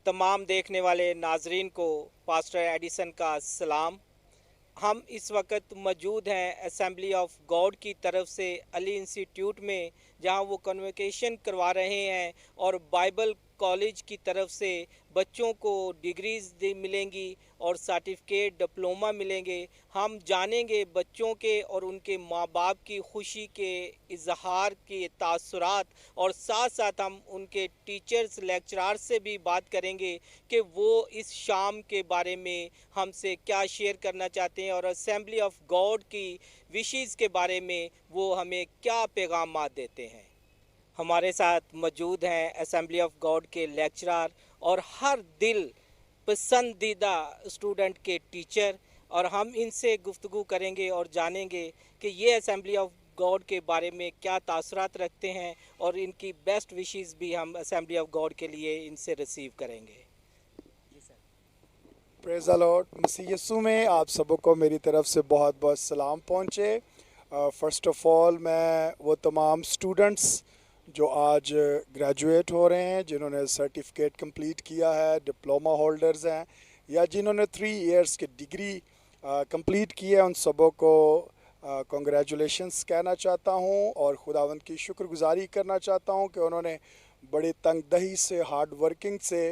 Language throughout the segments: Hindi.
तमाम देखने वाले नाजरीन को पास्टर एडिसन का सलाम। हम इस वक्त मौजूद हैं असेंबली ऑफ गॉड की तरफ से अली इंस्टीट्यूट में, जहां वो कन्वोकेशन करवा रहे हैं और बाइबल कॉलेज की तरफ से बच्चों को डिग्रीज मिलेंगी और सर्टिफिकेट डिप्लोमा मिलेंगे। हम जानेंगे बच्चों के और उनके माँ बाप की खुशी के इजहार के तासुरात, और साथ साथ हम उनके टीचर्स लेक्चरार से भी बात करेंगे कि वो इस शाम के बारे में हमसे क्या शेयर करना चाहते हैं और असेंबली ऑफ गॉड की विशेज़ के बारे में वो हमें क्या पैगाम देते हैं। हमारे साथ मौजूद हैं असेंबली ऑफ गॉड के लेक्चरार और हर दिल पसंदीदा स्टूडेंट के टीचर, और हम इनसे गुफ्तगू करेंगे और जानेंगे कि ये असेंबली ऑफ गॉड के बारे में क्या तासुरात रखते हैं, और इनकी बेस्ट विशेस भी हम असेंबली ऑफ गॉड के लिए इनसे रिसीव करेंगे। Praise the Lord. मसीह यीशु में आप सबों को मेरी तरफ से बहुत बहुत सलाम पहुँचे। फ़र्स्ट ऑफ़ ऑल मैं वो तमाम स्टूडेंट्स जो आज ग्रेजुएट हो रहे हैं, जिन्होंने सर्टिफिकेट कंप्लीट किया है, डिप्लोमा होल्डर्स हैं, या जिन्होंने 3 इयर्स की डिग्री कंप्लीट की है, उन सबों को कॉन्ग्रेचुलेशंस कहना चाहता हूं और खुदावंद की शुक्रगुजारी करना चाहता हूं कि उन्होंने बड़ी तंगदही से, हार्ड वर्किंग से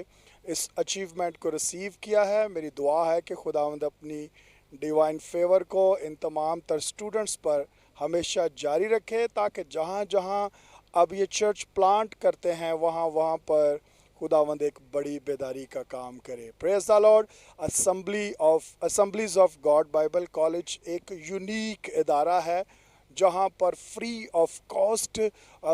इस अचीवमेंट को रिसीव किया है। मेरी दुआ है कि खुदावंद अपनी डिवाइन फेवर को इन तमाम तर स्टूडेंट्स पर हमेशा जारी रखे, ताकि जहाँ जहाँ अब ये चर्च प्लांट करते हैं वहाँ वहाँ पर खुदावंद एक बड़ी बेदारी का काम करे। Praise the Lord. Assemblies of God Bible college एक यूनिक इदारा है जहाँ पर फ्री ऑफ कॉस्ट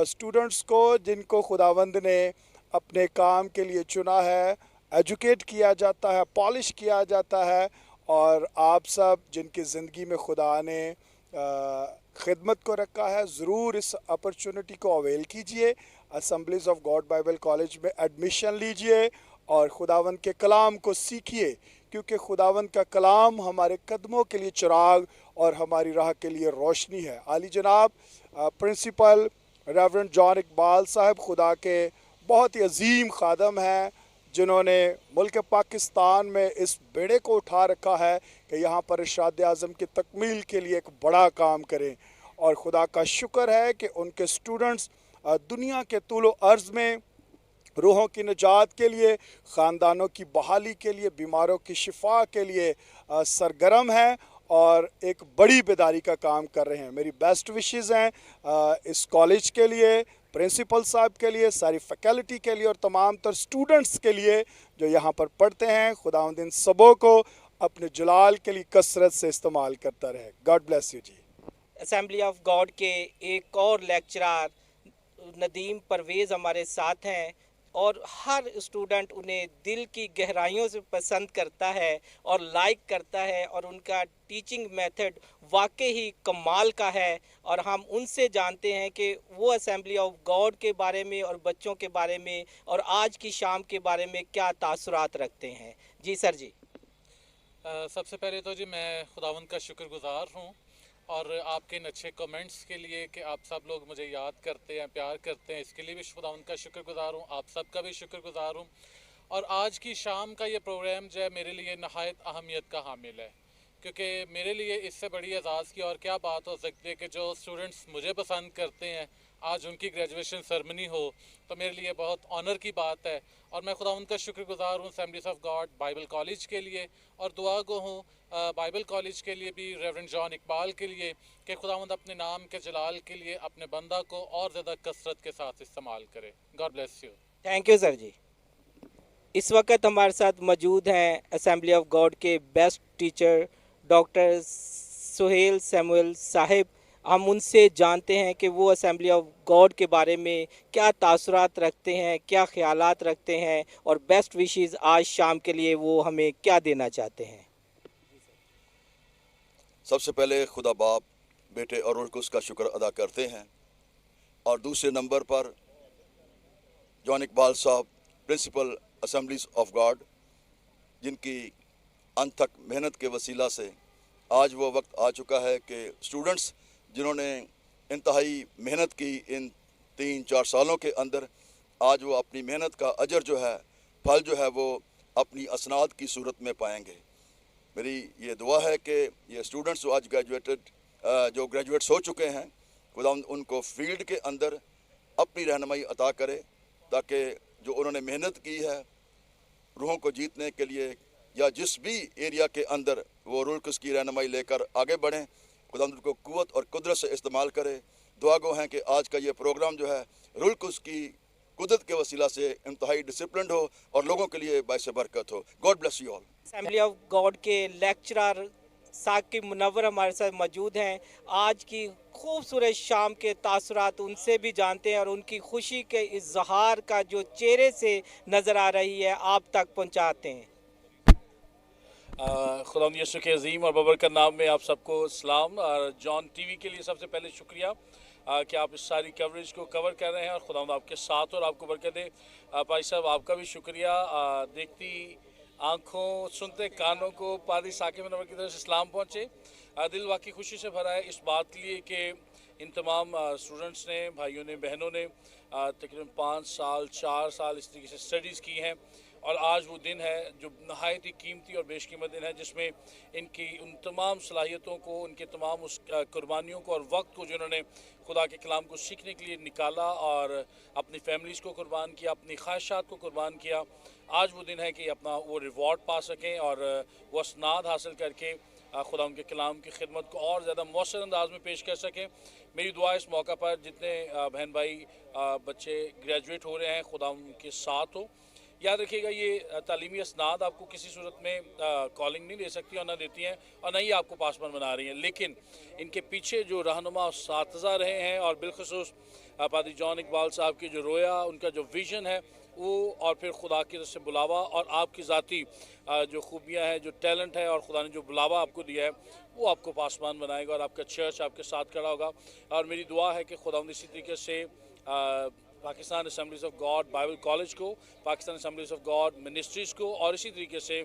स्टूडेंट्स को, जिनको खुदावंद ने अपने काम के लिए चुना है, एजुकेट किया जाता है, पॉलिश किया जाता है। और आप सब जिनकी ज़िंदगी में खुदा ने खिदमत को रखा है, ज़रूर इस अपॉर्चुनिटी को अवेल कीजिए। Assemblies of God Bible college में एडमिशन लीजिए और खुदावंद के कलाम को सीखिए, क्योंकि खुदावंद का कलाम हमारे कदमों के लिए चिराग और हमारी राह के लिए रोशनी है। आली जनाब प्रिंसिपल रेवरेंड जॉन इकबाल साहब खुदा के बहुत ही अजीम खादम हैं, जिन्होंने मुल्क पाकिस्तान में इस बेड़े को उठा रखा है कि यहाँ पर इरशाद आज़म की तकमील के लिए एक बड़ा काम करें। और खुदा का शुक्र है कि उनके स्टूडेंट्स दुनिया के तूलो अर्ज़ में रूहों की निजात के लिए, ख़ानदानों की बहाली के लिए, बीमारों की शिफा के लिए सरगर्म हैं और एक बड़ी बेदारी का काम कर रहे हैं। मेरी बेस्ट विशेज़ हैं इस कॉलेज के लिए, प्रिंसिपल साहब के लिए, सारी फैकल्टी के लिए और तमाम तर स्टूडेंट्स के लिए जो यहाँ पर पढ़ते हैं। खुदावंद इन सबों को अपने जलाल के लिए कसरत से इस्तेमाल करता रहे। God bless you ji. Assembly of God के एक और लेक्चरार नदीम परवेज़ हमारे साथ हैं, और हर स्टूडेंट उन्हें दिल की गहराइयों से पसंद करता है और लाइक करता है, और उनका टीचिंग मेथड वाकई ही कमाल का है। और हम उनसे जानते हैं कि वो असेंबली ऑफ गॉड के बारे में और बच्चों के बारे में और आज की शाम के बारे में क्या तासुरात रखते हैं। जी सर जी। सबसे पहले तो जी मैं खुदावंद का शुक्रगुजार हूँ और आपके इन अच्छे कमेंट्स के लिए कि आप सब लोग मुझे याद करते हैं, प्यार करते हैं, इसके लिए भी खुदावंद का शुक्रगुजार हूँ। आप सब का भी शुक्रगुजार हूँ। और आज की शाम का ये प्रोग्राम जो है मेरे लिए नहायत अहमियत का हामिल है, क्योंकि मेरे लिए इससे बड़ी एजाज़ की और क्या बात हो सकती है कि जो स्टूडेंट्स मुझे पसंद करते हैं आज उनकी ग्रेजुएशन सेरेमनी हो, तो मेरे लिए बहुत ऑनर की बात है। और मैं खुदावंद का शुक्रगुजार हूँ assemblies of God Bible college के लिए, और दुआ गो हूँ बाइबल कॉलेज के लिए भी, रेवरेंड जॉन इकबाल के लिए, कि खुदावंद अपने नाम के जलाल के लिए अपने बंदा को और ज़्यादा कसरत के साथ इस्तेमाल करे। God bless you. Thank you sir ji. इस वक्त हमारे साथ मौजूद हैं असेंबली ऑफ गॉड के best teacher doctor Suhail Samuel साहिब। हम उनसे जानते हैं कि वो असेंबली ऑफ गॉड के बारे में क्या तासुरात रखते हैं, क्या ख्यालात रखते हैं, और बेस्ट विशेस आज शाम के लिए वो हमें क्या देना चाहते हैं। सबसे पहले खुदा बाप, बेटे और रूह कुद्स का शुक्र अदा करते हैं, और दूसरे नंबर पर जॉन इकबाल साहब प्रिंसिपल असेंबलीज ऑफ गॉड, जिनकी अनथक मेहनत के वसीला से आज वो वक्त आ चुका है कि स्टूडेंट्स जिन्होंने इंतहाई मेहनत की इन 3-4 सालों के अंदर, आज वो अपनी मेहनत का अजर जो है फल जो है वो अपनी असनाद की सूरत में पाएंगे। मेरी ये दुआ है कि ये स्टूडेंट्स जो आज जो ग्रेजुएट्स हो चुके हैं, खुदा उनको फील्ड के अंदर अपनी रहनुमाई अता करे, ताकि जो उन्होंने मेहनत की है रूहों को जीतने के लिए या जिस भी एरिया के अंदर वो रूल कुस की रहनुमाई लेकर आगे बढ़ें, खुदा उनको कुव्वत और कुदरत से इस्तेमाल करे। दुआ गो हैं कि आज का ये प्रोग्राम जो है रूल कुस की कुदरत के वसीला से इंतहाई डिसिप्लिन हो और लोगों के लिए बाइस बरकत हो। God bless you all. Assembly of God के लेक्चरर साकिब मुनव्वर हमारे साथ मौजूद हैं। आज की खूबसूरत शाम के तासुरात उनसे भी जानते हैं और उनकी खुशी के इजहार का जो चेहरे से नज़र आ रही है आप तक पहुंचाते हैं। खुदा यसु के अजीम और बबरकत नाम में आप सबको सलाम। और जॉन टीवी के लिए सबसे पहले शुक्रिया कि आप इस सारी कवरेज को कवर कर रहे हैं और खुदा आपके साथ और आपको बरकत दे। भाई साहब आपका भी शुक्रिया। देखती आँखों सुनते कानों को पादी साकिब मुनव्वर की तरफ से सलाम पहुँचे। दिल वाकई खुशी से भरा है इस बात के लिए कि इन तमाम स्टूडेंट्स ने, भाइयों ने, बहनों ने तकरीबन 5 साल 4 साल इस तरीके से स्टडीज़ की हैं और आज वो दिन है जो नहायत ही कीमती और बेशकीमत दिन है, जिसमें इनकी उन तमाम सलाहियतों को, उनके तमाम उस कुर्बानियों को और वक्त को जिन्होंने खुदा के कलाम को सीखने के लिए निकाला और अपनी फैमिलीज़ को कुर्बान किया, अपनी ख्वाहिशात को कुर्बान किया, आज वो दिन है कि अपना वो रिवॉर्ड पा सकें और वो असनाद हासिल करके खुदा उनके कलाम की खिदमत को और ज़्यादा मौसर अंदाज में पेश कर सकें। मेरी दुआ इस मौका पर जितने बहन भाई बच्चे ग्रेजुएट हो रहे हैं, खुदा उनके साथ हो। याद रखिएगा ये तालीमी असनाद आपको किसी सूरत में कॉलिंग नहीं दे सकती और ना देती हैं और ना ही आपको पासमान बना रही हैं, लेकिन इनके पीछे जो रहनुमा साथज़ा रहे हैं और बिलखसूस पादी जॉन इकबाल साहब की जो रोया, उनका जो विज़न है वो, और फिर खुदा की तरफ से बुलावा और आपकी ज़ाती जो खूबियाँ हैं, जो टैलेंट है और खुदा ने जो बुलावा आपको दिया है वो आपको पासमान बनाएगा और आपका चर्च आपके साथ खड़ा होगा। और मेरी दुआ है कि खुदा इसी तरीके से Pakistan assemblies of God Bible college को, Pakistan assemblies of God ministries को और इसी तरीके से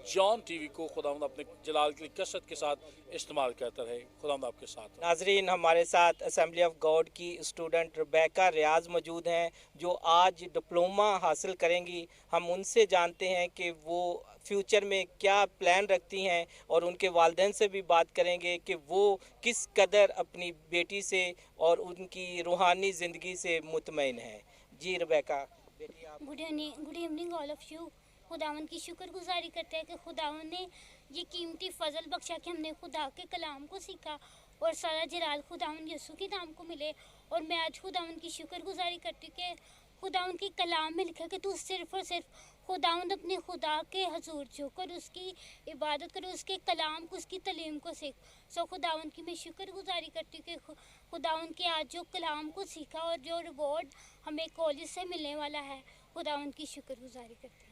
जॉन टीवी को खुदावंद अपने जलाल की कसरत के साथ इस्तेमाल करता रहे। खुदावंद आपके साथ। नाजरीन, हमारे साथ असेंबली ऑफ गॉड की स्टूडेंट रेबेका रियाज मौजूद हैं जो आज डिप्लोमा हासिल करेंगी। हम उनसे जानते हैं कि वो फ्यूचर में क्या प्लान रखती हैं और उनके वालिदैन से भी बात करेंगे कि वो किस कदर अपनी बेटी से और उनकी रूहानी ज़िंदगी से मुतमईन हैं। जी रेबेका बेटी, आप। Good evening all of you. खुदावन की शुक्रगुजारी करते हैं कि खुदावन ने ये कीमती फ़ज़ल बख्शा कि हमने खुदा के कलाम को सीखा और सारा जलाल खुदावन यसू के नाम को मिले। और मैं आज खुदावन की शुक्रगुजारी करती हूँ कि खुदावन के कलाम में लिखा कि तू सिर्फ़ और सिर्फ खुदावन अपने खुदा के हजूर झुककर उसकी इबादत करो, उसके कलाम को, उसकी तलीम को सीख। सो खुदावन की मैं शुक्रगुजारी करती हूँ कि खुदावन के आज जो कलाम को सीखा और जो रिवॉर्ड हमें कॉलेज से मिलने वाला है, खुदावन की शुक्रगुजारी करते हैं।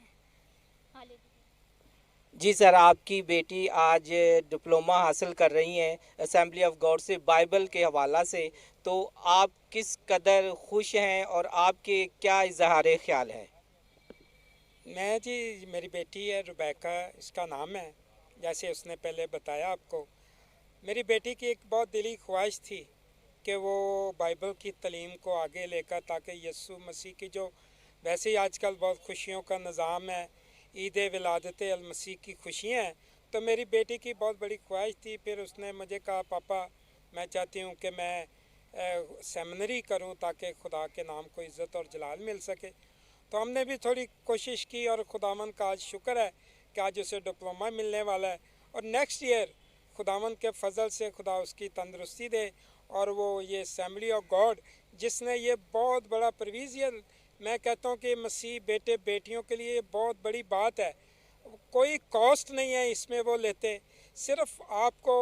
जी सर, आपकी बेटी आज डिप्लोमा हासिल कर रही हैं असेंबली ऑफ गॉड से बाइबल के हवाला से, तो आप किस कदर खुश हैं और आपके क्या इजहार ख्याल है? मैं जी, मेरी बेटी है रेबेका, इसका नाम है, जैसे उसने पहले बताया आपको। मेरी बेटी की एक बहुत दिली ख्वाहिश थी कि वो बाइबल की तलीम को आगे लेकर, ताकि यीशु मसीह की जो वैसे ही आजकल बहुत खुशियों का निज़ाम है, ईद विलादत अल मसीह की खुशियाँ हैं, तो मेरी बेटी की बहुत बड़ी ख्वाहिश थी। फिर उसने मुझे कहा, पापा मैं चाहती हूँ कि मैं सेमिनरी करूँ ताकि खुदा के नाम को इज़्ज़त और जलाल मिल सके। तो हमने भी थोड़ी कोशिश की और खुदावन का आज शुक्र है कि आज उसे डिप्लोमा मिलने वाला है और नेक्स्ट ईयर खुदावन के फजल से खुदा उसकी तंदरुस्ती दे और वो ये असेंबली ऑफ गॉड जिसने ये बहुत बड़ा प्रोविज़न, मैं कहता हूँ कि मसीह बेटे बेटियों के लिए बहुत बड़ी बात है। कोई कॉस्ट नहीं है इसमें वो लेते, सिर्फ आपको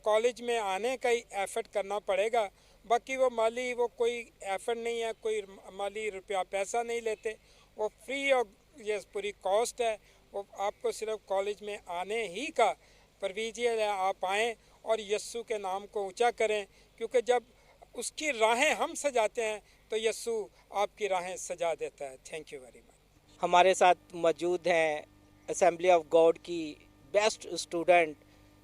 कॉलेज में आने का ही एफ़र्ट करना पड़ेगा। बाकी वो माली वो कोई एफ़र्ट नहीं है, कोई माली रुपया पैसा नहीं लेते, वो फ्री और ये पूरी कॉस्ट है। वो आपको सिर्फ कॉलेज में आने ही का प्रोविज़न है। आप आएँ और यस्सु के नाम को ऊँचा करें, क्योंकि जब उसकी राहें हम सजाते हैं तो यस्सु आपकी राहें सजा देता है। Thank you very much. हमारे साथ मौजूद हैं असेंबली ऑफ गॉड की बेस्ट स्टूडेंट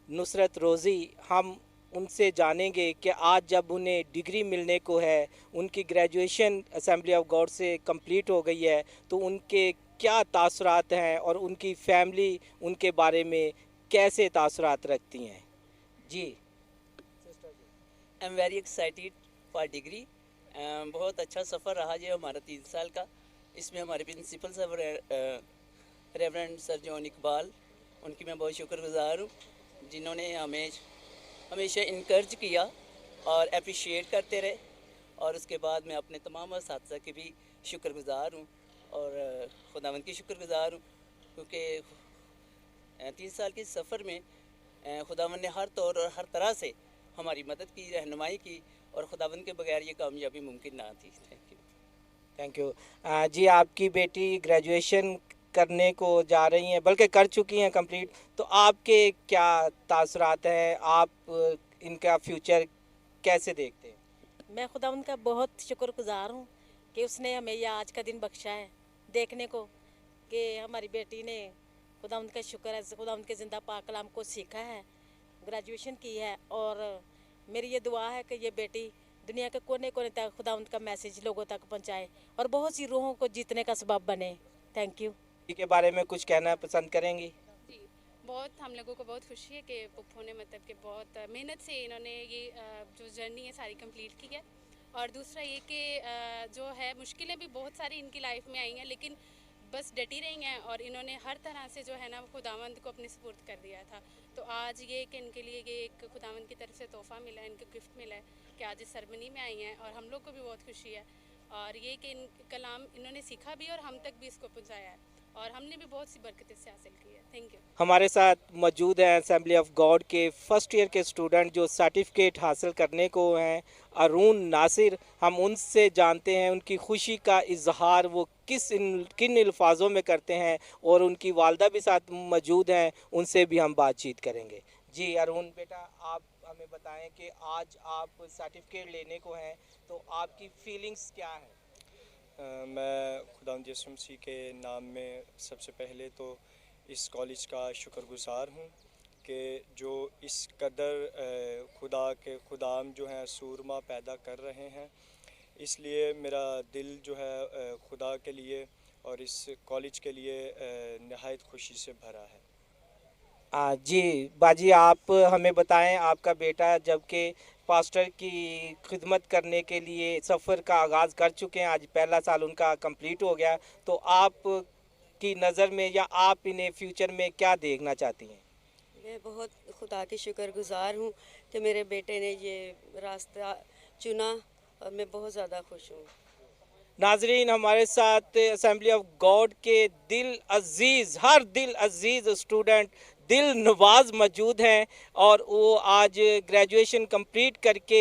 नुसरत रोज़ी। हम उनसे जानेंगे कि आज जब उन्हें डिग्री मिलने को है, उनकी ग्रेजुएशन असेंबली ऑफ गॉड से कंप्लीट हो गई है, तो उनके क्या तासुरात हैं और उनकी फैमिली उनके बारे में कैसे तासुरात रखती हैं। जी I am very excited for degree. बहुत अच्छा सफ़र रहा ये हमारा 3 साल का। इसमें हमारे प्रिंसिपल साहब रेवरेंड सर जॉन इकबाल, उनकी मैं बहुत शुक्रगुजार हूँ, जिन्होंने हमें हमेशा इनकरेज किया और अप्रिशिएट करते रहे। और उसके बाद मैं अपने तमाम असातिज़ा के भी शुक्रगुजार हूँ और खुदावंद की शुक्रगुजार हूँ, क्योंकि 3 साल के सफ़र में खुदावंद ने हर तौर और हर तरह से हमारी मदद की, रहनुमाई की, और खुदावंद के बगैर ये कामयाबी मुमकिन ना थी। Thank you. Thank you. जी आपकी बेटी ग्रेजुएशन करने को जा रही हैं, बल्कि कर चुकी हैं कंप्लीट, तो आपके क्या तासुरात हैं, आप इनका फ्यूचर कैसे देखते हैं। मैं खुदावंद का बहुत शुक्रगुजार हूँ कि उसने हमें यह आज का दिन बख्शा है देखने को, कि हमारी बेटी ने खुदावंद का शुक्र है, खुदावंद के ज़िंदा पाक कलाम को सीखा है, ग्रेजुएशन की है। और मेरी ये दुआ है कि ये बेटी दुनिया के कोने कोने तक खुदावंद का मैसेज लोगों तक पहुँचाए और बहुत सी रूहों को जीतने का सबब बने। Thank you. के बारे में कुछ कहना पसंद करेंगी। जी, बहुत हम लोगों को बहुत खुशी है कि पुप्पो ने मतलब कि बहुत मेहनत से इन्होंने ये जो जर्नी है सारी कंप्लीट की है। और दूसरा ये कि जो है मुश्किलें भी बहुत सारी इनकी लाइफ में आई हैं, लेकिन बस डटी रही हैं और इन्होंने हर तरह से जो है ना खुदावंद को अपने सुपुर्द कर दिया था। तो आज ये कि इनके लिए ये एक खुदावंद की तरफ से तोहफ़ा मिला है, इनको गिफ्ट मिला है कि आज इस सेरेमनी में आई हैं, और हम लोग को भी बहुत खुशी है। और ये कि इन कलाम इन्होंने सीखा भी और हम तक भी इसको पहुँचाया है, और हमने भी बहुत सी बरकत इससे हासिल की है। Thank you. हमारे साथ मौजूद हैं असेंबली ऑफ गॉड के फर्स्ट ईयर के स्टूडेंट जो सर्टिफिकेट हासिल करने को हैं, अरून नासिर। हम उनसे जानते हैं उनकी खुशी का इजहार वो किन अल्फाजों में करते हैं, और उनकी वालदा भी साथ मौजूद हैं, उनसे भी हम बातचीत करेंगे। जी अरून बेटा, आप हमें बताएं कि आज आप सर्टिफिकेट लेने को हैं, तो आपकी फीलिंग्स क्या हैं। मैं खुदावंद यीशु मसीह के नाम में सबसे पहले तो इस कॉलेज का शुक्रगुजार हूँ कि जो इस कदर खुदा के खुदाम जो हैं सूरमा पैदा कर रहे हैं। इसलिए मेरा दिल जो है खुदा के लिए और इस कॉलेज के लिए नहायत खुशी से भरा है। जी बाजी, आप हमें बताएं, आपका बेटा जबकि पास्टर की खिदमत करने के लिए सफ़र का आगाज़ कर चुके हैं, आज पहला साल उनका कंप्लीट हो गया, तो आप की नज़र में या आप इन्हें फ्यूचर में क्या देखना चाहती हैं। मैं बहुत खुदा की शुक्रगुजार हूँ कि मेरे बेटे ने ये रास्ता चुना, और मैं बहुत ज़्यादा खुश हूँ। नाजरीन, हमारे साथ असेंबली ऑफ गॉड के हर दिल अजीज़ स्टूडेंट दिल नवाज मौजूद हैं, और वो आज ग्रेजुएशन कंप्लीट करके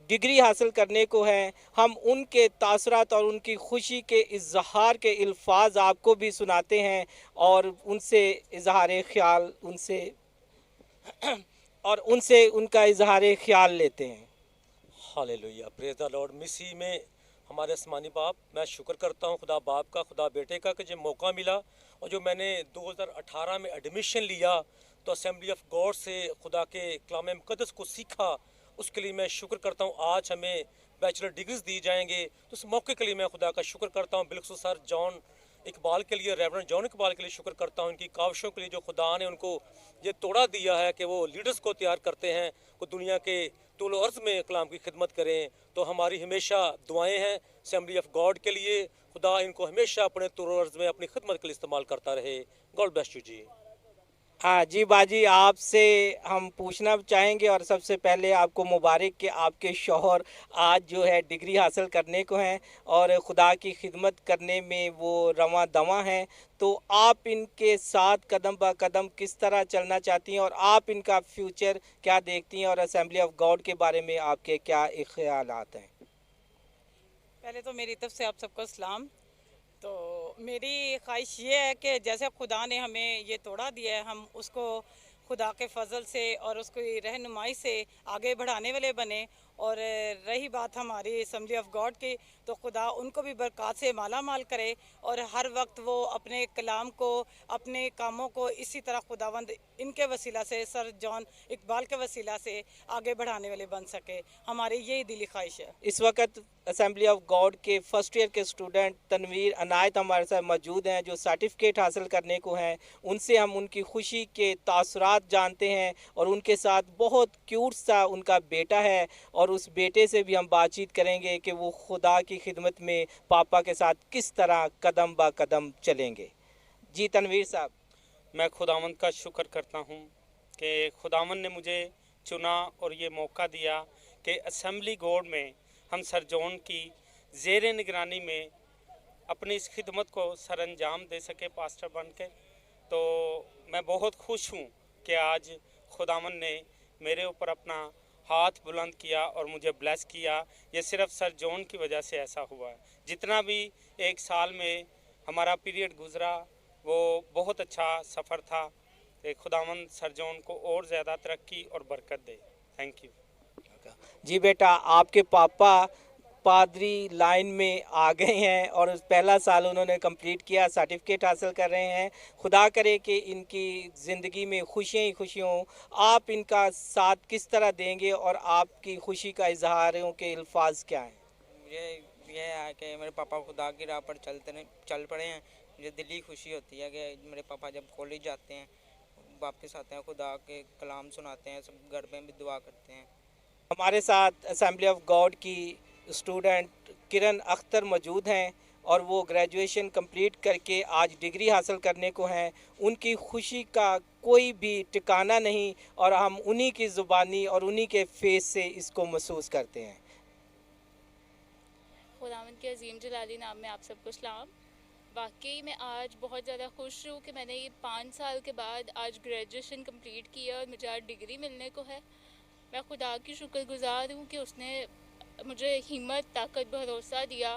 डिग्री हासिल करने को हैं। हम उनके तासुरात और उनकी खुशी के इजहार के अल्फाज आपको भी सुनाते हैं, और उनसे इजहार ख्याल उनसे उनका इजहार ख्याल लेते हैं। Hallelujah, praise the Lord. मसीह में हमारे आसमानी बाप, मैं शुक्र करता हूँ खुदा बाप का, खुदा बेटे का, कि जो मौका मिला और जो मैंने 2018 में एडमिशन लिया तो असेंबली ऑफ गॉड से खुदा के कलाम मुक़द्दस को सीखा, उसके लिए मैं शुक्र करता हूँ। आज हमें बैचलर डिग्रीज दी जाएंगे, तो उस मौके के लिए मैं खुदा का शुक्र करता हूँ। बिल्कुल सर जॉन इकबाल के लिए, रेवरेंड जॉन इकबाल के लिए शुक्र करता हूँ, उनकी काविशों के लिए जो खुदा ने उनको ये तोड़ा दिया है कि वो लीडर्स को तैयार करते हैं, वो दुनिया के तूल अर्ज़ में कलाम की खिदमत करें। तो हमारी हमेशा दुआएं हैं असेंबली ऑफ गॉड के लिए, खुदा इनको हमेशा अपने तूल अर्ज़ में अपनी खिदमत के लिए इस्तेमाल करता रहे। गॉड ब्लेस यू जी। हाँ जी बाजी, आपसे हम पूछना चाहेंगे, और सबसे पहले आपको मुबारक कि आपके शौहर आज जो है डिग्री हासिल करने को हैं और खुदा की खिदमत करने में वो रवां दवां हैं, तो आप इनके साथ कदम ब कदम किस तरह चलना चाहती हैं, और आप इनका फ्यूचर क्या देखती हैं, और असेंबली ऑफ गॉड के बारे में आपके क्या ख्यालात हैं। पहले तो मेरी तरफ से आप सबको सलाम। तो मेरी ख्वाहिश ये है कि जैसे खुदा ने हमें ये तोड़ा दिया है, हम उसको खुदा के फजल से और उसकी रहनुमाई से आगे बढ़ाने वाले बने, और रही बात हमारी असम्बली ऑफ गॉड की, तो खुदा उनको भी बरक़ात से माला माल करे और हर वक्त वो अपने कलाम को, अपने कामों को इसी तरह खुदावंद इनके वसीला से, सर जॉन इकबाल के वसीला से आगे बढ़ाने वाले बन सके। हमारी यही दिली ख्वाहिश है। इस वक्त असेंबली ऑफ गॉड के फर्स्ट ईयर के स्टूडेंट तनवीर अनायत हमारे साथ मौजूद हैं, जो सर्टिफिकेट हासिल करने को हैं। उनसे हम उनकी खुशी के तासुरात जानते हैं और उनके साथ बहुत क्यूट सा उनका बेटा है और उस बेटे से भी हम बातचीत करेंगे कि वो खुदा की खिदमत में पापा के साथ किस तरह कदम ब कदम चलेंगे। जी तनवीर साहब। मैं खुदावंद का शुक्र करता हूँ कि खुदावंद ने मुझे चुना और ये मौका दिया कि असेंबली गॉड में हम सर जॉन की ज़ेर निगरानी में अपनी इस खिदमत को सर अंजाम दे सके पास्टर बन के। तो मैं बहुत खुश हूँ कि आज खुदावंद ने मेरे ऊपर अपना हाथ बुलंद किया और मुझे ब्लेस किया। ये सिर्फ सर जॉन की वजह से ऐसा हुआ है। जितना भी एक साल में हमारा पीरियड गुज़रा वो बहुत अच्छा सफ़र था। खुदावंद सर जॉन को और ज़्यादा तरक्की और बरकत दे। Thank you. जी बेटा, आपके पापा पादरी लाइन में आ गए हैं और पहला साल उन्होंने कंप्लीट किया, सर्टिफिकेट हासिल कर रहे हैं। खुदा करे कि इनकी ज़िंदगी में खुशियाँ ही खुशी हों। आप इनका साथ किस तरह देंगे और आपकी खुशी का इजहारों के अल्फाज क्या हैं? मुझे यह है कि मेरे पापा खुदा की राह पर चल पड़े हैं। मुझे दिली खुशी होती है कि मेरे पापा जब कॉलेज जाते हैं वापस आते हैं, खुदा के कलाम सुनाते हैं, सब घर में भी दुआ करते हैं। हमारे साथ असेंबली ऑफ गॉड की स्टूडेंट किरण अख्तर मौजूद हैं और वो ग्रेजुएशन कंप्लीट करके आज डिग्री हासिल करने को हैं। उनकी खुशी का कोई भी ठिकाना नहीं और हम उन्हीं की ज़ुबानी और उन्हीं के फेस से इसको महसूस करते हैं। खुदावंद के अजीम जलाली नाम में आप सबको सलाम। वाकई मैं आज बहुत ज़्यादा खुश हूँ कि मैंने ये 5 साल के बाद आज ग्रेजुएशन कंप्लीट किया और मुझे आज डिग्री मिलने को है। मैं खुदा की शुक्रगुज़ार हूँ कि उसने मुझे हिम्मत, ताकत, भरोसा दिया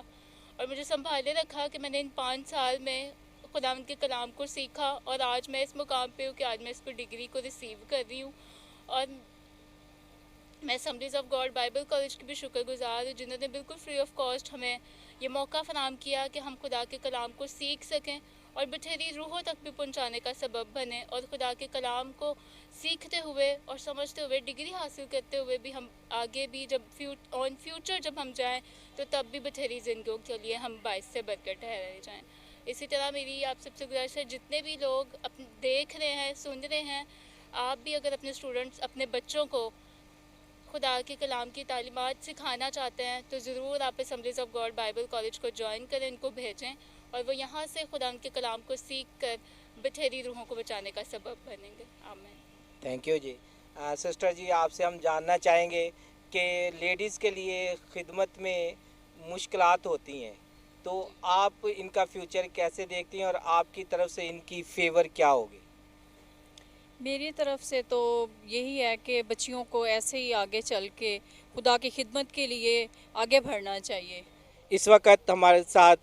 और मुझे संभाले रखा कि मैंने इन 5 साल में खुदावंद के कलाम को सीखा और आज मैं इस मुकाम पे हूँ कि आज मैं इस पर डिग्री को रिसीव कर रही हूँ। और मैं assemblies of God Bible college की भी शुक्रगुज़ार हूँ जिन्होंने बिल्कुल फ्री ऑफ कॉस्ट हमें ये मौका फराहम किया कि हम खुदा के कलाम को सीख सकें और बथेरी रूहों तक भी पहुंचाने का सबब बने। और खुदा के कलाम को सीखते हुए और समझते हुए, डिग्री हासिल करते हुए भी हम आगे भी जब फ्यूचर जब हम जाएं तो तब भी बथेरी ज़िंदगियों के लिए हम बाइस से बरकत ठहराए जाएं। इसी तरह मेरी आप सबसे गुजारिश है, जितने भी लोग देख रहे हैं, सुन रहे हैं, आप भी अगर अपने स्टूडेंट्स, अपने बच्चों को खुदा के कलाम की तालीमात सिखाना चाहते हैं तो ज़रूर आप assemblies of God Bible college को ज्वाइन करें, इनको भेजें और वो यहाँ से खुदा के कलाम को सीख कर बथेरी रूहों को बचाने का सबब बनेंगे। आमीन। Thank you ji. Sister ji, आपसे हम जानना चाहेंगे कि लेडीज़ के लिए खिदमत में मुश्किलात होती हैं, तो आप इनका फ्यूचर कैसे देखती हैं और आपकी तरफ से इनकी फेवर क्या होगी? मेरी तरफ से तो यही है कि बच्चियों को ऐसे ही आगे चल के खुदा की खिदमत के लिए आगे बढ़ना चाहिए। इस वक्त हमारे साथ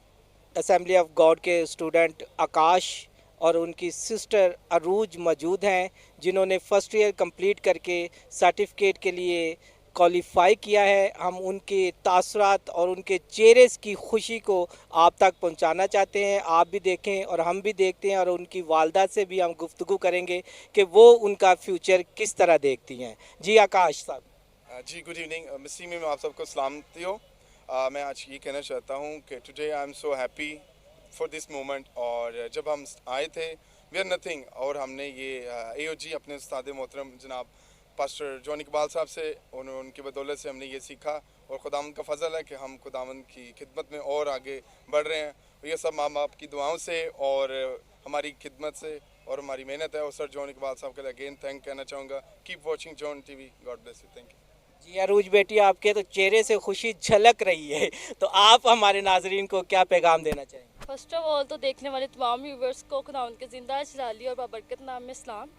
असेंबली ऑफ गॉड के स्टूडेंट आकाश और उनकी सिस्टर अरूज मौजूद हैं जिन्होंने फर्स्ट ईयर कंप्लीट करके सर्टिफिकेट के लिए क्वालिफाई किया है। हम उनके तासुरात और उनके चेहरे की खुशी को आप तक पहुंचाना चाहते हैं। आप भी देखें और हम भी देखते हैं और उनकी वालदा से भी हम गुफ्तगू करेंगे कि वो उनका फ्यूचर किस तरह देखती हैं। जी आकाश साहब। जी गुड इवनिंग मिसी में आप सबको सलामती हो। मैं आज ये कहना चाहता हूँ कि today I am so happy for this moment. और जब हम आए थे वी आर नथिंग और हमने ये AOG अपने उस्ताद मोहतरम जनाब पास्टर जॉन इकबाल साहब से उनकी बदौलत से हमने ये सीखा और खुदावंद का फजल है कि हम खुदावंद की खिदमत में और आगे बढ़ रहे हैं। और ये सब माँ बाप की दुआओं से और हमारी खिदमत से और हमारी मेहनत है। और सर जॉन इकबाल साहब के लिए अगेन थैंक कहना चाहूँगा। Keep watching John TV। God bless you. Thank you. जी अरूज बेटी, आपके तो चेहरे से खुशी झलक रही है, तो आप हमारे नाजरीन को क्या पैगाम देना चाहेंगे? फर्स्ट ऑफ ऑल तो देखने वाले तमाम व्यूवर्स को खुदावंद के ज़िंदा जलाली और बाबरकत नाम में सलाम।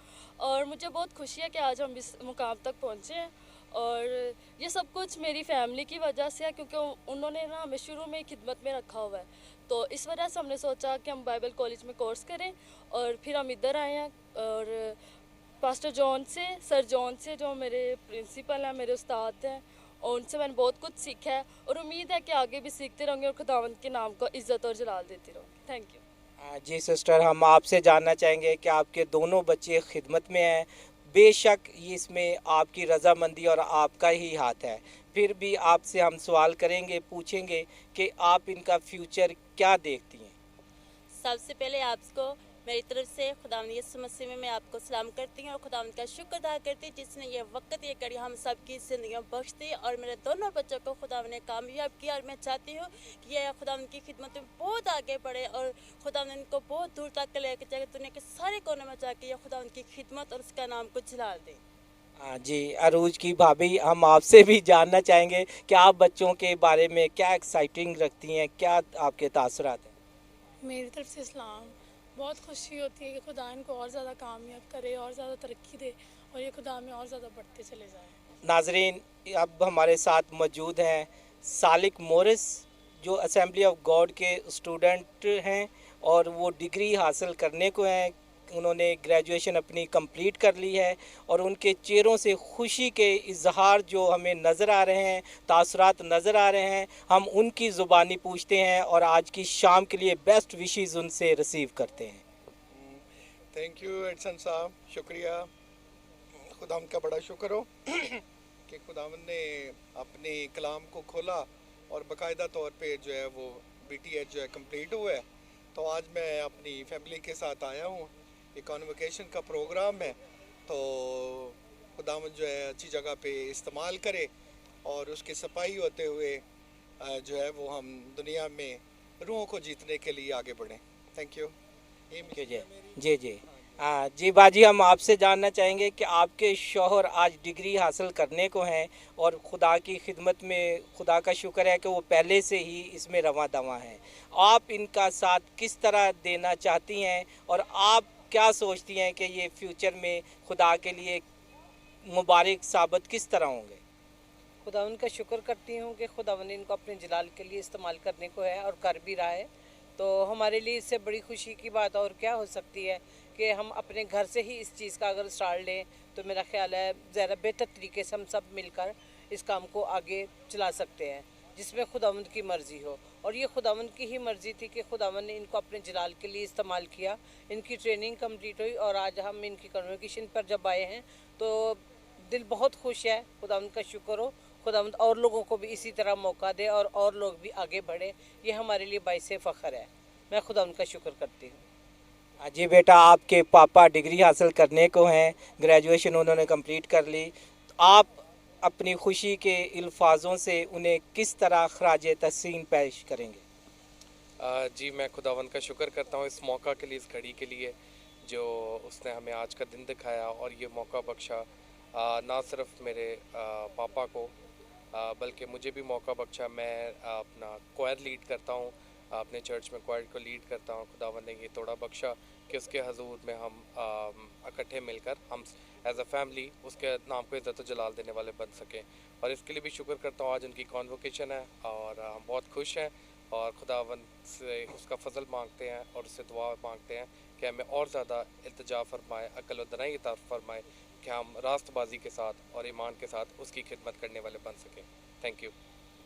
और मुझे बहुत खुशी है कि आज हम इस मुकाम तक पहुँचे हैं और ये सब कुछ मेरी फैमिली की वजह से है, क्योंकि उन्होंने ना हमें शुरू में खिदमत में रखा हुआ है। तो इस वजह से हमने सोचा कि हम बाइबल कॉलेज में कोर्स करें और फिर हम इधर आए हैं। और पास्टर जॉन से, सर जॉन से, जो मेरे प्रिंसिपल हैं, मेरे उस्ताद हैं, और उनसे मैंने बहुत कुछ सीखा है और उम्मीद है कि आगे भी सीखते रहूँगी और खुदावंद के नाम को इज़्ज़त और जलाल देती रहूँगी। Thank you. जी सिस्टर, हम आपसे जानना चाहेंगे कि आपके दोनों बच्चे खिदमत में हैं, बेशक इसमें आपकी रजामंदी और आपका ही हाथ है, फिर भी आपसे हम सवाल करेंगे, पूछेंगे कि आप इनका फ्यूचर क्या देखती हैं। सबसे पहले आपको मेरी तरफ से खुदावंद यीशु मसीह में मैं आपको सलाम करती हूँ और खुदावंद का शुक्र अदा करती हूँ जिसने ये वक्त ये कड़ी हम सब की ज़िंदगी में बख्श दी और मेरे दोनों बच्चों को खुदावंद ने कामयाब किया। और मैं चाहती हूँ कि ये खुदावंद की खिदमत में बहुत आगे बढ़े और खुदावंद इनको बहुत दूर तक लेकर जाए, दुनिया के सारे कोने में जाके ये खुदावंद की खिदमत और उसका नाम को जलाल दे। जी अरूज की भाभी, हम आपसे भी जानना चाहेंगे कि आप बच्चों के बारे में क्या एक्साइटिंग रखती हैं, क्या आपके तासुरात हैं। मेरी तरफ से इस्लाम बहुत खुशी होती है कि खुदा इनको और ज़्यादा कामयाब करे और ज़्यादा तरक्की दे और ये खुदा में और ज़्यादा बढ़ते चले जाए। नाजरीन, अब हमारे साथ मौजूद हैं सालिक मोरिस, जो असेंबली ऑफ गॉड के स्टूडेंट हैं और वो डिग्री हासिल करने को हैं। उन्होंने ग्रेजुएशन अपनी कंप्लीट कर ली है और उनके चेहरों से खुशी के इजहार जो हमें नज़र आ रहे हैं, तासुरात नज़र आ रहे हैं, हम उनकी ज़ुबानी पूछते हैं और आज की शाम के लिए बेस्ट विशेज़ उनसे रिसीव करते हैं। थैंक यू एडसन साहब, शुक्रिया। खुदावंद का बड़ा शुक्र हो कि खुदावंद ने अपने कलाम को खोला और बाकायदा तौर पे जो है वो BTH जो है कंप्लीट हुआ है। तो आज मैं अपनी फैमिली के साथ आया हूँ, ये कॉन्वोकेशन का प्रोग्राम है, तो खुदावंद जो है अच्छी जगह पे इस्तेमाल करे और उसके सिपाही होते हुए जो है वो हम दुनिया में रूहों को जीतने के लिए आगे बढ़ें। Thank you. जी जी जी बाजी, हम आपसे जानना चाहेंगे कि आपके शौहर आज डिग्री हासिल करने को हैं और खुदा की खिदमत में खुदा का शुक्र है कि वो पहले से ही इसमें रवां दवा हैं। आप इनका साथ किस तरह देना चाहती हैं और आप क्या सोचती हैं कि ये फ्यूचर में खुदा के लिए मुबारक साबित किस तरह होंगे। खुदावंद का शुक्र करती हूँ कि खुदावंद इनको अपने जलाल के लिए इस्तेमाल करने को है और कर भी रहा है। तो हमारे लिए इससे बड़ी खुशी की बात और क्या हो सकती है कि हम अपने घर से ही इस चीज़ का अगर स्टार्ट लें तो मेरा ख्याल है ज़्यादा बेहतर तरीके से हम सब मिलकर इस काम को आगे चला सकते हैं जिसमें खुदावंद की मर्ज़ी हो। और ये खुदावंद की ही मर्ज़ी थी कि खुदावंद ने इनको अपने जलाल के लिए इस्तेमाल किया। इनकी ट्रेनिंग कंप्लीट हुई और आज हम इनकी कन्वोकेशन पर जब आए हैं तो दिल बहुत खुश है। खुदावंद का शुक्र हो, खुदावंद और लोगों को भी इसी तरह मौका दे और लोग भी आगे बढ़े। ये हमारे लिए बाइसे फ़ख्र है। मैं खुदावंद का शुक्र करती हूँ। जी बेटा, आपके पापा डिग्री हासिल करने को हैं, ग्रेजुएशन उन्होंने कंप्लीट कर ली। आप अपनी खुशी के अल्फाजों से उन्हें किस तरह खराज तहसीन पेश करेंगे। जी मैं खुदावंद का शुक्र करता हूँ इस मौका के लिए, इस घड़ी के लिए जो उसने हमें आज का दिन दिखाया और ये मौका बख्शा ना सिर्फ मेरे पापा को बल्कि मुझे भी मौका बख्शा। मैं अपना क्वायर लीड करता हूँ, अपने चर्च में क्वायर को लीड करता हूँ। खुदावंद ने ये तोड़ा बख्शा कि उसके हजूर में हम इकट्ठे मिलकर हम एज अ फैमिली उसके नाम को इज़्ज़त व जलाल देने वाले बन सकें। और इसके लिए भी शुक्र करता हूँ आज उनकी कॉन्वोकेशन है और हम बहुत खुश हैं और खुदावंद से उसका फजल मांगते हैं और उससे दुआ मांगते हैं कि हमें और ज़्यादा इल्तिजा फरमाए, अक्ल व दनाई अता फरमाए कि हम रास्तबाजी के साथ और ईमान के साथ उसकी खिदमत करने वाले बन सकें। Thank you.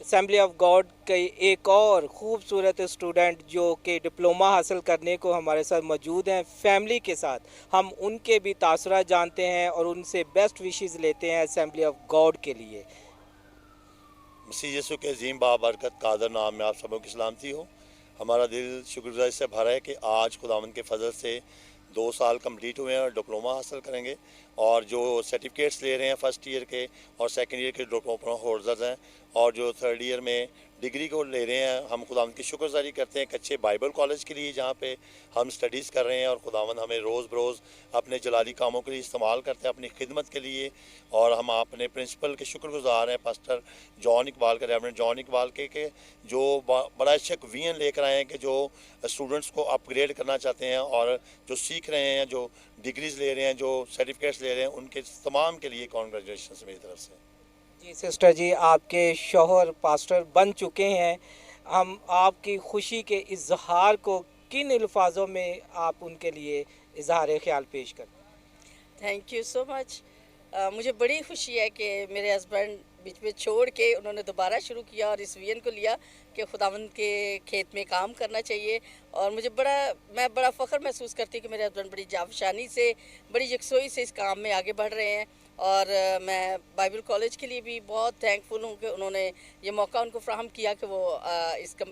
Assembly of God के एक और ख़ूबसूरत स्टूडेंट जो कि डिप्लोमा हासिल करने को हमारे साथ मौजूद हैं फैमिली के साथ, हम उनके भी तासुरात जानते हैं और उनसे बेस्ट विशेस लेते हैं असेंबली ऑफ गॉड के लिए। मसीह यीशु के अजीम बाबरकत कादर नाम में आप सबों की सलामती हो। हमारा दिल शुक्रगुज़ारी से भरा है कि आज खुदावंद के फजल से 2 साल कंप्लीट हुए हैं और डिप्लोमा हासिल करेंगे और जो सर्टिफिकेट्स ले रहे हैं फर्स्ट ईयर के और सेकंड ईयर के डिप्लोमा होल्डर्स हैं और जो थर्ड ईयर में डिग्री को ले रहे हैं, हम खुदावंद की शुक्रगुज़ारी करते हैं एक अच्छे बाइबल कॉलेज के लिए जहाँ पे हम स्टडीज़ कर रहे हैं और खुदावंद हमें रोज़ बरोज़ अपने जलाली कामों के लिए इस्तेमाल करते हैं अपनी खिदमत के लिए। और हम अपने प्रिंसिपल के शुक्रगुज़ार हैं पास्टर जॉन इकबाल के, रेवरेंड जॉन इकबाल के जो बड़ा अच्छा विजन लेकर आए हैं कि जो स्टूडेंट्स को अपग्रेड करना चाहते हैं और जो सीख रहे हैं, जो डिग्रीज़ ले रहे हैं, जो सर्टिफिकेट्स ले रहे हैं, उनके तमाम के लिए कॉन्ग्रेचुलेशन मेरी तरफ से। जी सिस्टर जी, आपके शौहर पास्टर बन चुके हैं, हम आपकी खुशी के इजहार को किन अल्फाजों में आप उनके लिए इजहार ख्याल पेश करते हैं। Thank you so much. मुझे बड़ी खुशी है कि मेरे हस्बैंड बीच में छोड़ के उन्होंने दोबारा शुरू किया और इस विजन को लिया कि खुदावंद के खेत में काम करना चाहिए। और मैं बड़ा फ़ख्र महसूस करती हूँ कि मेरे हस्बैंड बड़ी जाफशानी से, बड़ी यकसोई से इस काम में आगे बढ़ रहे हैं। और मैं बाइबल कॉलेज के लिए भी बहुत थैंकफुल हूँ कि उन्होंने ये मौका उनको फ्राहम किया कि वो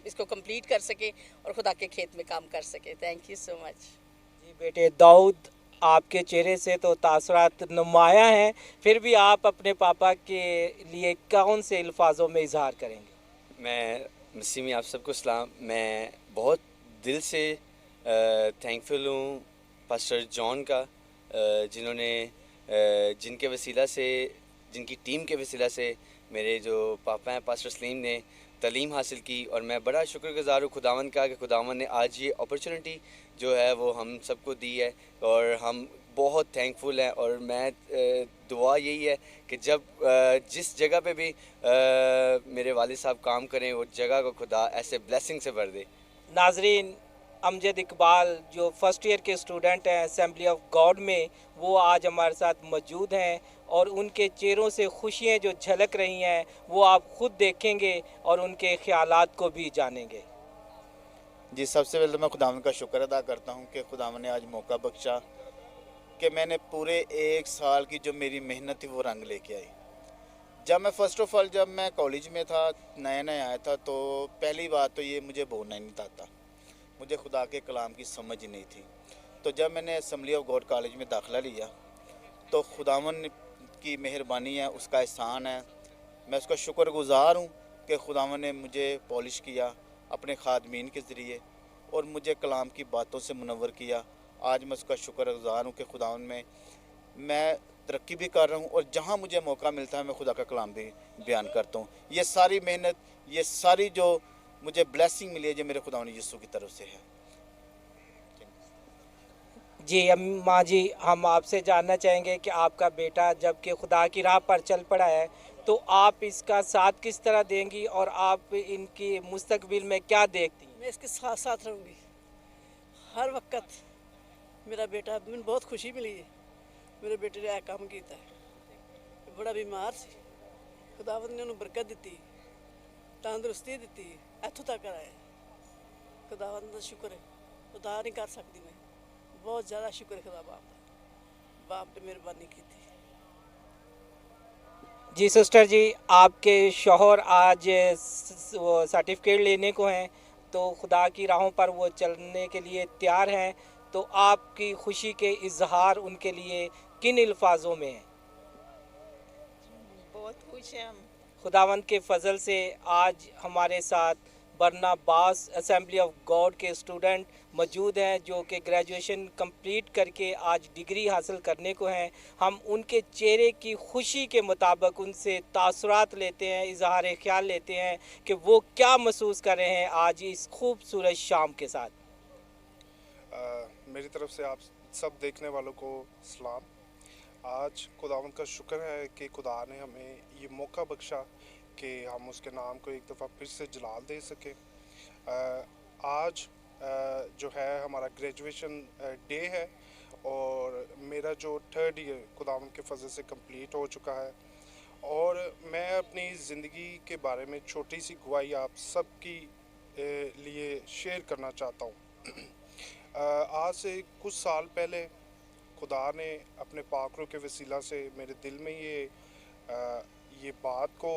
इसको कंप्लीट कर सके और खुदा के खेत में काम कर सके। Thank you so much. जी बेटे दाऊद, आपके चेहरे से तो तासरात नुमाया हैं, फिर भी आप अपने पापा के लिए कौन से अल्फाजों में इजहार करेंगे? मैं मसीह में आप सबको सलाम। मैं बहुत दिल से थैंकफुल हूँ पास्टर जॉन का, जिनके वसीला से, जिनकी टीम के वसीला से मेरे जो पापा हैं पास्टर सलीम ने तालीम हासिल की। और मैं बड़ा शुक्रगुज़ार हूँ खुदावंद का कि खुदावंद ने आज ये अपॉर्चुनिटी जो है वो हम सबको दी है और हम बहुत थैंकफुल हैं। और मैं दुआ यही है कि जब जिस जगह पे भी मेरे वालिद साहब काम करें वो जगह को खुदा ऐसे ब्लेसिंग से भर दे। नाजरीन, अमजद इकबाल जो फर्स्ट ईयर के स्टूडेंट हैं असेंबली ऑफ गॉड में, वो आज हमारे साथ मौजूद हैं और उनके चेहरों से खुशियाँ जो झलक रही हैं वो आप खुद देखेंगे और उनके ख्यालात को भी जानेंगे। जी, सबसे पहले तो मैं खुदावंद का शुक्र अदा करता हूँ कि खुदावंद ने आज मौका बख्शा कि मैंने पूरे 1 साल की जो मेरी मेहनत थी वो रंग लेके आई। जब मैं फ़र्स्ट ऑफ ऑल जब मैं कॉलेज में था, नया नया आया था, तो पहली बात तो ये मुझे बोलना ही नहीं आता, मुझे खुदा के कलाम की समझ ही नहीं थी। तो जब मैंने असेंबली ऑफ गॉड कॉलेज में दाखिला लिया तो खुदावंद की मेहरबानी है, उसका एहसान है, मैं उसका शुक्रगुज़ार हूँ कि खुदावंद ने मुझे पॉलिश किया अपने खादमीन के ज़रिए और मुझे कलाम की बातों से मुनव्वर किया। आज मैं उसका शुक्रगुज़ार हूँ कि खुदावंद में मैं तरक्की भी कर रहा हूँ और जहाँ मुझे मौका मिलता है मैं खुदा का कलाम भी बयान करता हूँ। ये सारी मेहनत, ये सारी जो मुझे ब्लेसिंग मिली है जो मेरे खुदावंद यीशु की तरफ से है। जी अम्मा जी, हम आपसे जानना चाहेंगे कि आपका बेटा जब कि खुदा की राह पर चल पड़ा है तो आप इसका साथ किस तरह देंगी और आप इनकी मुस्तकबिल में क्या देखती हैं? मैं इसके साथ साथ रहूँगी हर वक्त। मेरा बेटा, मैंने बहुत खुशी मिली है, मेरे बेटे ने काम किया है। बड़ा बीमार सी, खुदावंद ने उन्हें बरकत दी, तंदुरुस्ती दी, इत्थों तक आया। खुदावंद का शुक्र है, खुदा नहीं कर सकती मैं, बहुत ज़्यादा शुक्र है खुदा बाप ने मेहरबानी की थी। जी सिस्टर जी, आपके शौहर आज वो सर्टिफिकेट लेने को हैं तो खुदा की राहों पर वो चलने के लिए तैयार हैं, तो आपकी खुशी के इजहार उनके लिए किन अल्फाजों में है? बहुत खुश हैं हम। खुदावंद के फजल से आज हमारे साथ बरनाबास असेंबली ऑफ गॉड के स्टूडेंट मौजूद हैं जो कि ग्रेजुएशन कंप्लीट करके आज डिग्री हासिल करने को हैं। हम उनके चेहरे की खुशी के मुताबिक उनसे तासुरात लेते हैं, इजहार ख्याल लेते हैं कि वो क्या महसूस कर रहे हैं आज इस खूबसूरत शाम के साथ। मेरी तरफ से आप सब देखने वालों को सलाम। आज खुदावंद का शुक्र है कि खुदा ने हमें ये मौका बख्शा कि हम उसके नाम को एक दफ़ा फिर से जलाल दे सके। आज जो है हमारा ग्रेजुएशन डे है और मेरा जो 3rd ईयर खुदावंद के फजल से कंप्लीट हो चुका है और मैं अपनी ज़िंदगी के बारे में छोटी सी गवाही आप सब की लिए शेयर करना चाहता हूँ। आज से कुछ साल पहले खुदा ने अपने पाकरों के वसीला से मेरे दिल में ये बात को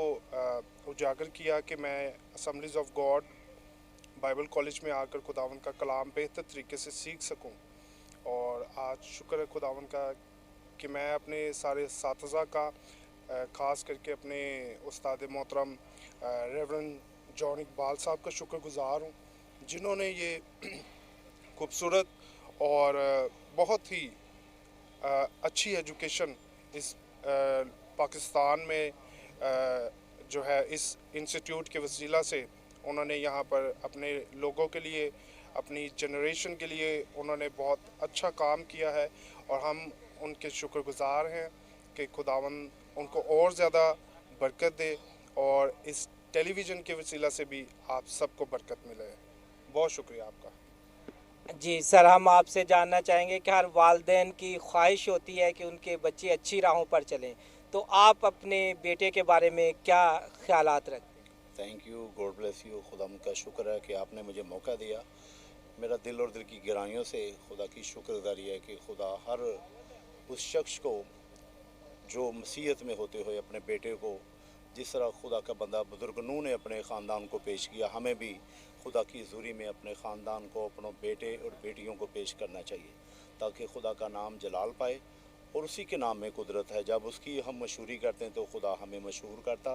उजागर किया कि मैं assemblies of God Bible college में आकर खुदावंद का कलाम बेहतर तरीके से सीख सकूं। और आज शुक्र है खुदावंद का कि मैं अपने सारे साथीज़ा का ख़ास करके अपने उस्ताद मोहतरम रेवरेंड जॉन इकबाल साहब का शुक्रगुज़ार हूँ जिन्होंने ये खूबसूरत और बहुत ही अच्छी एजुकेशन इस पाकिस्तान में जो है इस इंस्टीट्यूट के वसीला से उन्होंने यहाँ पर अपने लोगों के लिए, अपनी जनरेशन के लिए उन्होंने बहुत अच्छा काम किया है और हम उनके शुक्रगुज़ार हैं कि खुदावंद उनको और ज़्यादा बरकत दे और इस टेलीविज़न के वसीला से भी आप सबको बरकत मिले। बहुत शुक्रिया आपका। जी सर, हम आपसे जानना चाहेंगे कि हर वालिदैन की ख्वाहिश होती है कि उनके बच्चे अच्छी राहों पर चलें, तो आप अपने बेटे के बारे में क्या ख्यालात रखते हैं? Thank you, God bless you. खुदा का शुक्र है कि आपने मुझे मौका दिया। मेरा दिल और दिल की गहराइयों से खुदा की शुक्रगुजारी है कि खुदा हर उस शख्स को जो मसीहत में होते हुए अपने बेटे को जिस तरह खुदा का बंदा बुजुर्गनू ने अपने ख़ानदान को पेश किया, हमें भी खुदा की हज़ूरी में अपने ख़ानदान को, अपनों बेटे और बेटियों को पेश करना चाहिए ताकि खुदा का नाम जलाल पाए और उसी के नाम में कुदरत है। जब उसकी हम मशहूरी करते हैं तो खुदा हमें मशहूर करता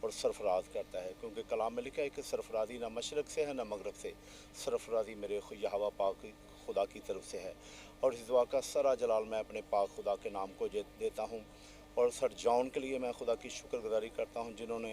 और सरफराज करता है, क्योंकि कलाम में लिखा है कि सरफराजी ना मशरक़ से है ना मगरब से, सरफराजी मेरे यहोवा पाक खुदा की तरफ से है। और इस दुआ का सारा जलाल मैं अपने पाक खुदा के नाम को देता हूँ। और सर जॉन के लिए मैं खुदा की शुक्रगुजारी करता हूँ जिन्होंने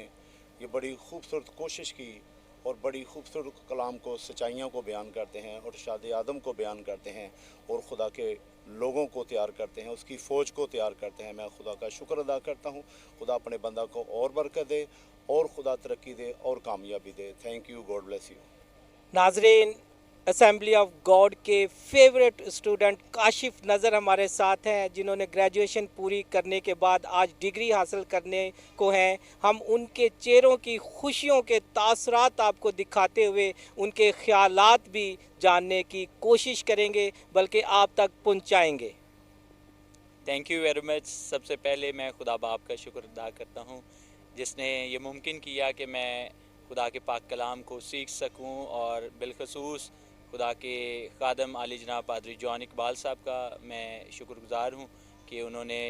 ये बड़ी खूबसूरत कोशिश की और बड़ी खूबसूरत कलाम को, सच्चाइयों को बयान करते हैं और शाद आदम को बयान करते हैं और खुदा के लोगों को तैयार करते हैं, उसकी फ़ौज को तैयार करते हैं। मैं खुदा का शुक्र अदा करता हूँ। खुदा अपने बंदा को और बरकत दे और खुदा तरक्की दे और कामयाबी दे। Thank you, God bless you. नाजरीन, असेंबली ऑफ गॉड के फेवरेट स्टूडेंट काशिफ नज़र हमारे साथ हैं जिन्होंने ग्रेजुएशन पूरी करने के बाद आज डिग्री हासिल करने को हैं। हम उनके चेहरों की खुशियों के तासरात आपको दिखाते हुए उनके ख्यालात भी जानने की कोशिश करेंगे, बल्कि आप तक पहुंचाएंगे। Thank you very much. सबसे पहले मैं खुदा बाप का शुक्र अदा करता हूँ जिसने ये मुमकिन किया कि मैं खुदा के पाक कलाम को सीख सकूँ और बिलखसूस खुदा के खादम आली जनाब पादरी जॉन इकबाल साहब का मैं शुक्रगुज़ार हूँ कि उन्होंने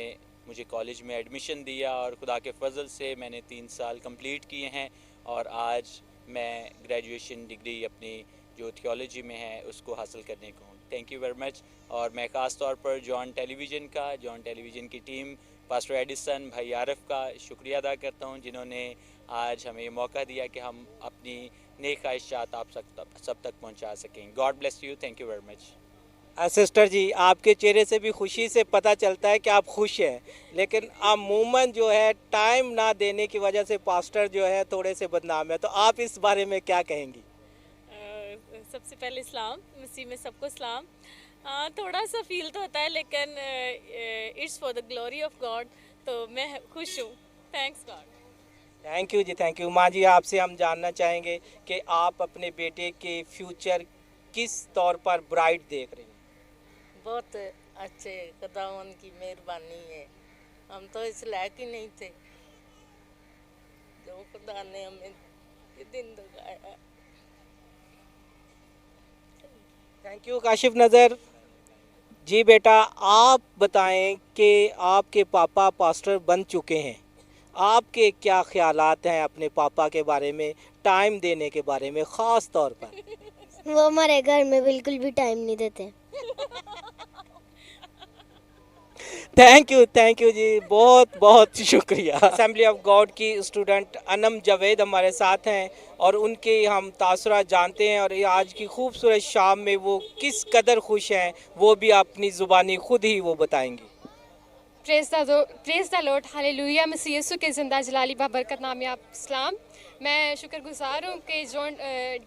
मुझे कॉलेज में एडमिशन दिया और खुदा के फजल से मैंने 3 साल कंप्लीट किए हैं और आज मैं ग्रेजुएशन डिग्री अपनी जो थियोलॉजी में है उसको हासिल करने को हूँ। Thank you very much. और मैं ख़ास तौर पर जॉन टेलीविज़न की टीम, पास्टर एडिसन, भाई आरिफ का शुक्रिया अदा करता हूँ जिन्होंने आज हमें मौका दिया कि हम अपनी नेक ख्वाहिशात आप सब तक पहुँचा सकें। God bless you. Thank you very much. Sister ji, आपके चेहरे से भी खुशी से पता चलता है कि आप खुश हैं, लेकिन अमूमन जो है टाइम ना देने की वजह से पास्टर जो है थोड़े से बदनाम है, तो आप इस बारे में क्या कहेंगी? सबसे पहले इस्लाम, मसीह में सबको इस्लाम। थोड़ा सा फील तो होता है लेकिन it's for the glory of God, तो मैं खुश हूँ। Thanks God. Thank you ji, thank you. माँ जी, आपसे हम जानना चाहेंगे कि आप अपने बेटे के फ्यूचर किस तौर पर ब्राइट देख रही हैं? बहुत अच्छे, खुदावन की मेहरबानी है। हम तो इस लायक ही नहीं थे जो खुदा ने हमें ये दिन दिखाया। थैंक यू काशिफ नज़र जी। बेटा, आप बताएं कि आपके पापा पास्टर बन चुके हैं, आपके क्या ख्यालात हैं अपने पापा के बारे में, टाइम देने के बारे में ख़ास तौर पर? वो हमारे घर में बिल्कुल भी टाइम नहीं देते। थैंक यू जी, बहुत बहुत शुक्रिया। असेंबली ऑफ गॉड की स्टूडेंट अनम जावेद हमारे साथ हैं और उनके हम तासुरात जानते हैं और आज की खूबसूरत शाम में वो किस कदर खुश हैं वो भी अपनी ज़ुबानी खुद ही वो बताएंगी। Praise the lord, hallelujah. मसीह यीशु के ज़िंदा जलाली बाबरकत नाम इस्लाम। मैं शुक्रगुज़ार हूँ कि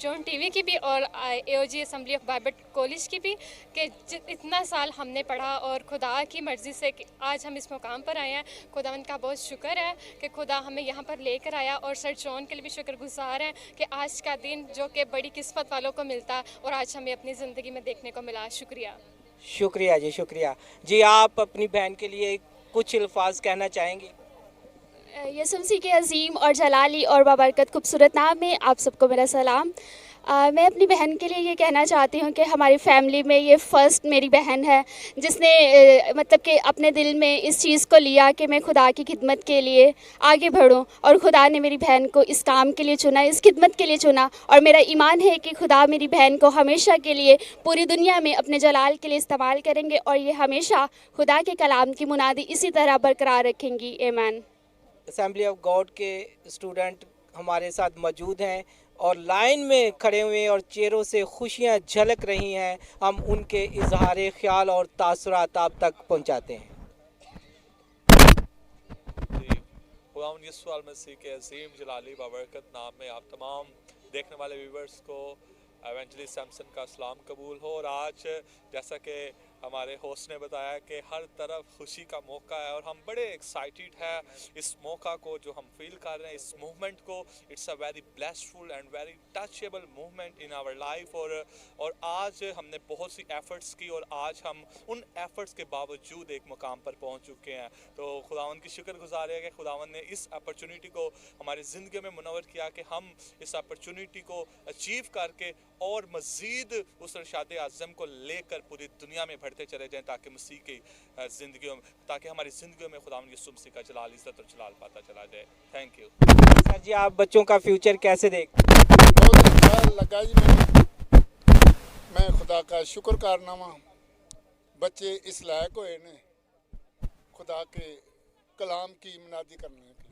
जॉन टीवी की भी और AOG assembly of Bible college की भी कि इतना साल हमने पढ़ा और खुदा की मर्ज़ी से कि आज हम इस मुकाम पर आए हैं। खुदावंद का बहुत शुक्र है कि खुदा हमें यहाँ पर लेकर आया और सर जॉन के लिए भी शुक्रगुज़ार हैं कि आज का दिन जो कि बड़ी किस्मत वालों को मिलता और आज हमें अपनी ज़िंदगी में देखने को मिला। शुक्रिया जी, शुक्रिया जी। आप अपनी बहन के लिए कुछ अल्फाज कहना चाहेंगी? यसुम मसीह के अजीम और जलाली और बाबरकत खूबसूरत नाम में आप सबको मेरा सलाम। मैं अपनी बहन के लिए ये कहना चाहती हूँ कि हमारी फैमिली में ये फ़र्स्ट मेरी बहन है जिसने मतलब कि अपने दिल में इस चीज़ को लिया कि मैं खुदा की खिदमत के लिए आगे बढ़ूँ और खुदा ने मेरी बहन को इस काम के लिए चुना, इस खिदमत के लिए चुना और मेरा ईमान है कि खुदा मेरी बहन को हमेशा के लिए पूरी दुनिया में अपने जलाल के लिए इस्तेमाल करेंगे और ये हमेशा खुदा के कलाम की मुनादी इसी तरह बरकरार रखेंगी। आमीन। असेंबली ऑफ गॉड के स्टूडेंट हमारे साथ मौजूद हैं और लाइन में खड़े हुए और चेहरों से खुशियां झलक रही हैं। हम उनके इजहार ख्याल और तासुरात आप तक पहुंचाते हैं। खुदावंद यीशु मसीह के अजीम जलाली बाबरकत नाम में आप तमाम देखने वाले व्यूवर्स को एवेंजलिस्ट सैमसन का सलाम कबूल हो। और आज जैसा कि हमारे होस्ट ने बताया कि हर तरफ खुशी का मौका है और हम बड़े एक्साइटेड हैं इस मौका को जो हम फील कर रहे हैं, इस मूवमेंट को। It's a very blessful and very touchable movement in our life. और आज हमने बहुत सी एफ़र्ट्स की और आज हम उन एफ़र्ट्स के बावजूद एक मुकाम पर पहुंच चुके हैं। तो खुदावंद की शुक्रगुजार है कि खुदावंद ने इस अपॉर्चुनिटी को हमारी ज़िंदगी में मुनव्वर किया कि हम इस अपॉर्चुनिटी को अचीव करके और मज़ीद उस इरशाद आज़म को लेकर पूरी दुनिया में बढ़ते चले जाएं, ताकि मसीह की ज़िंदगियों में, ताकि हमारी ज़िंदगियों में खुदावंद यीशु मसीह का जलाल, इज़्ज़त और जलाल पाता चला जाए। थैंक यू सर जी, आप बच्चों का फ्यूचर कैसे देख? बहुत अच्छा लगा जी। मैं खुदा का शुक्र करना वा, बच्चे इस लायक होए ने खुदा के कलाम की मुनादी करने के।